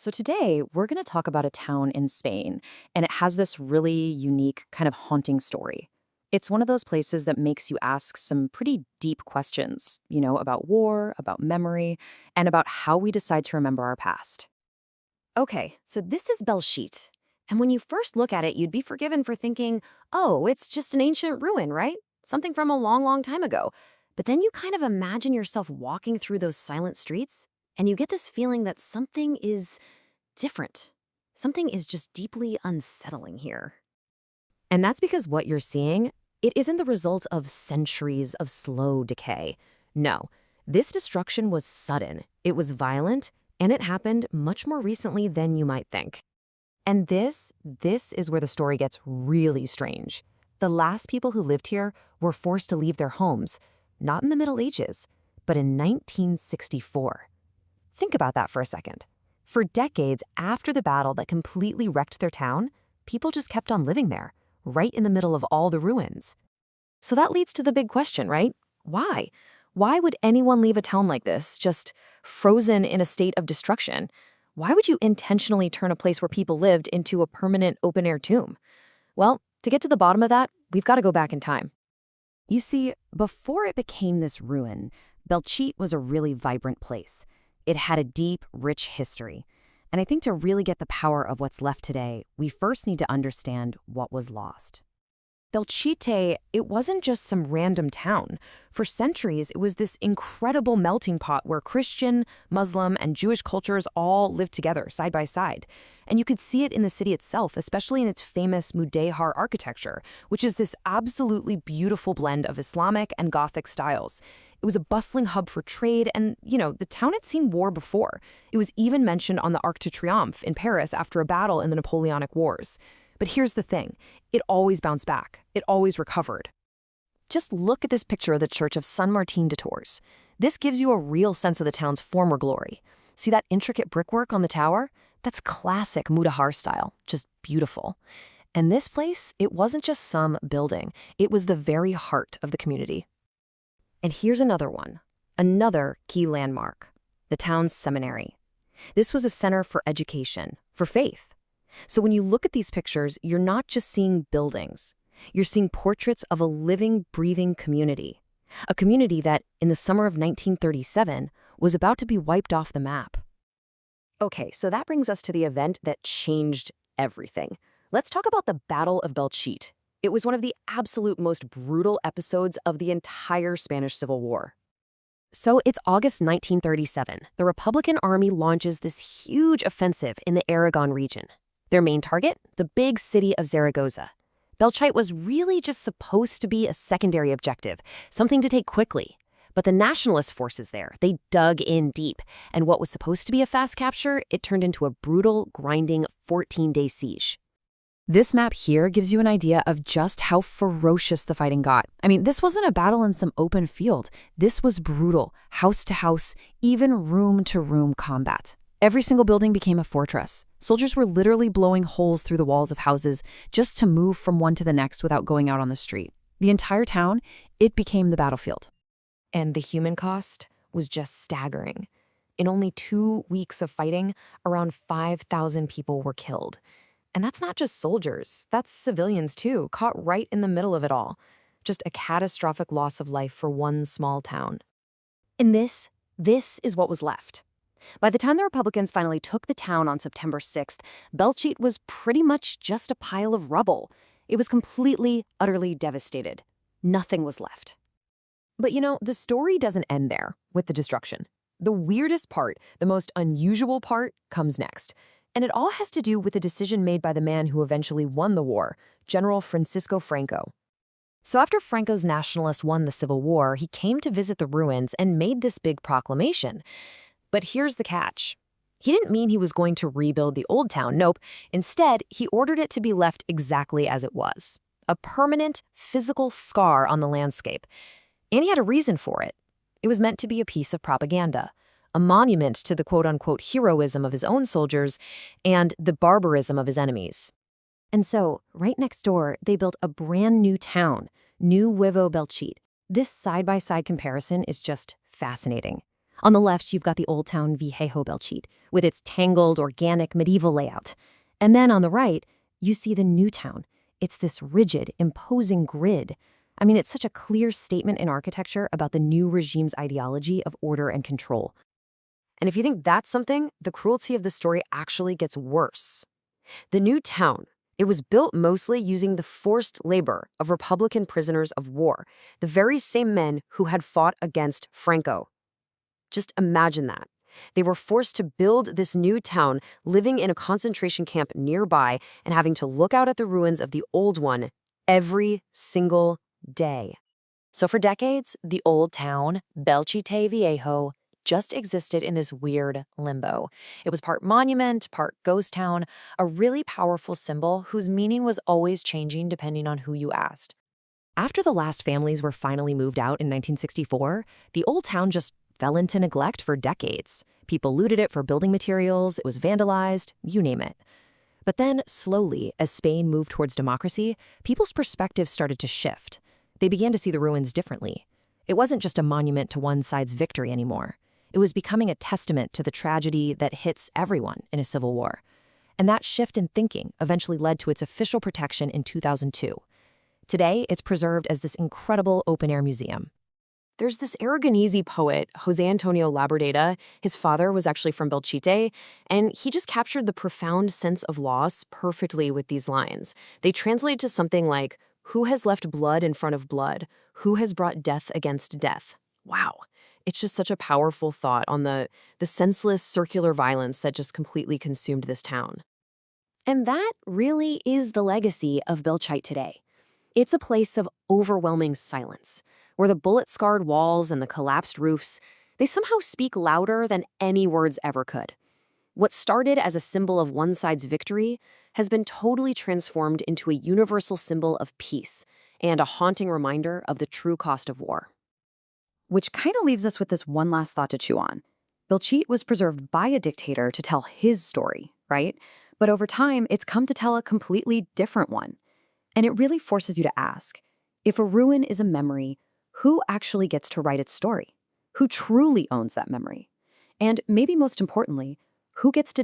So today we're going to talk about a town in Spain, and it has this really unique, kind of haunting story. It's one of those places that makes you ask some pretty deep questions, about war, about memory, and about how we decide to remember our past. Okay, so this is Belchite. And when you first look at it, you'd be forgiven for thinking, oh, it's just an ancient ruin, right? Something from a long, long time ago. But then you kind of imagine yourself walking through those silent streets, and you get this feeling that something is different. Something is just deeply unsettling here. And that's because what you're seeing, it isn't the result of centuries of slow decay. No, this destruction was sudden, it was violent, and it happened much more recently than you might think. And this is where the story gets really strange. The last people who lived here were forced to leave their homes, not in the Middle Ages, but in 1964. Think about that for a second. For decades after the battle that completely wrecked their town, people just kept on living there, right in the middle of all the ruins. So that leads to the big question, right? Why? Why would anyone leave a town like this, just frozen in a state of destruction? Why would you intentionally turn a place where people lived into a permanent open-air tomb? Well, to get to the bottom of that, we've got to go back in time. You see, before it became this ruin, Belchite was a really vibrant place. It had a deep, rich history. And I think to really get the power of what's left today, we first need to understand what was lost. Belchite, it wasn't just some random town. For centuries, it was this incredible melting pot where Christian, Muslim, and Jewish cultures all lived together, side by side. And you could see it in the city itself, especially in its famous Mudejar architecture, which is this absolutely beautiful blend of Islamic and Gothic styles. It was a bustling hub for trade, and, the town had seen war before. It was even mentioned on the Arc de Triomphe in Paris after a battle in the Napoleonic Wars. But here's the thing, it always bounced back. It always recovered. Just look at this picture of the Church of San Martin de Tours. This gives you a real sense of the town's former glory. See that intricate brickwork on the tower? That's classic Mudejar style, just beautiful. And this place, it wasn't just some building. It was the very heart of the community. And here's another one, another key landmark, the town's seminary. This was a center for education, for faith. So when you look at these pictures, you're not just seeing buildings. You're seeing portraits of a living, breathing community. A community that, in the summer of 1937, was about to be wiped off the map. Okay, so that brings us to the event that changed everything. Let's talk about the Battle of Belchite. It was one of the absolute most brutal episodes of the entire Spanish Civil War. So it's August 1937. The Republican Army launches this huge offensive in the Aragon region. Their main target? The big city of Zaragoza. Belchite was really just supposed to be a secondary objective, something to take quickly. But the nationalist forces there, they dug in deep, and what was supposed to be a fast capture, it turned into a brutal, grinding 14-day siege. This map here gives you an idea of just how ferocious the fighting got. I mean, this wasn't a battle in some open field. This was brutal, house-to-house, even room-to-room combat. Every single building became a fortress. Soldiers were literally blowing holes through the walls of houses just to move from one to the next without going out on the street. The entire town, it became the battlefield. And the human cost was just staggering. In only 2 weeks of fighting, around 5,000 people were killed. And that's not just soldiers, that's civilians too, caught right in the middle of it all. Just a catastrophic loss of life for one small town. And this is what was left. By the time the Republicans finally took the town on September 6th, Belchite was pretty much just a pile of rubble. It was completely, utterly devastated. Nothing was left. But the story doesn't end there with the destruction. The weirdest part, the most unusual part, comes next. And it all has to do with the decision made by the man who eventually won the war, General Francisco Franco. So after Franco's nationalists won the Civil War, he came to visit the ruins and made this big proclamation. But here's the catch. He didn't mean he was going to rebuild the old town, nope. Instead, he ordered it to be left exactly as it was. A permanent, physical scar on the landscape. And he had a reason for it. It was meant to be a piece of propaganda, a monument to the quote-unquote heroism of his own soldiers and the barbarism of his enemies. And so, right next door, they built a brand new town, Nuevo Belchite. This side-by-side comparison is just fascinating. On the left, you've got the old town Viejo Belchite, with its tangled, organic, medieval layout. And then on the right, you see the new town. It's this rigid, imposing grid. I mean, it's such a clear statement in architecture about the new regime's ideology of order and control. And if you think that's something, the cruelty of the story actually gets worse. The new town, it was built mostly using the forced labor of Republican prisoners of war, the very same men who had fought against Franco. Just imagine that. They were forced to build this new town, living in a concentration camp nearby and having to look out at the ruins of the old one every single day. So for decades, the old town, Belchite Viejo, just existed in this weird limbo. It was part monument, part ghost town, a really powerful symbol whose meaning was always changing depending on who you asked. After the last families were finally moved out in 1964, the old town just fell into neglect for decades. People looted it for building materials, it was vandalized, you name it. But then, slowly, as Spain moved towards democracy, people's perspectives started to shift. They began to see the ruins differently. It wasn't just a monument to one side's victory anymore. It was becoming a testament to the tragedy that hits everyone in a civil war. And that shift in thinking eventually led to its official protection in 2002. Today, it's preserved as this incredible open-air museum. There's this Aragonese poet, José Antonio Labordeta. His father was actually from Belchite, and he just captured the profound sense of loss perfectly with these lines. They translate to something like, "Who has left blood in front of blood? Who has brought death against death?" Wow. It's just such a powerful thought on the senseless circular violence that just completely consumed this town. And that really is the legacy of Belchite today. It's a place of overwhelming silence, where the bullet-scarred walls and the collapsed roofs, they somehow speak louder than any words ever could. What started as a symbol of one side's victory has been totally transformed into a universal symbol of peace and a haunting reminder of the true cost of war. Which kind of leaves us with this one last thought to chew on. Belchite was preserved by a dictator to tell his story, right? But over time, it's come to tell a completely different one. And it really forces you to ask, if a ruin is a memory, who actually gets to write its story? Who truly owns that memory? And maybe most importantly, who gets to decide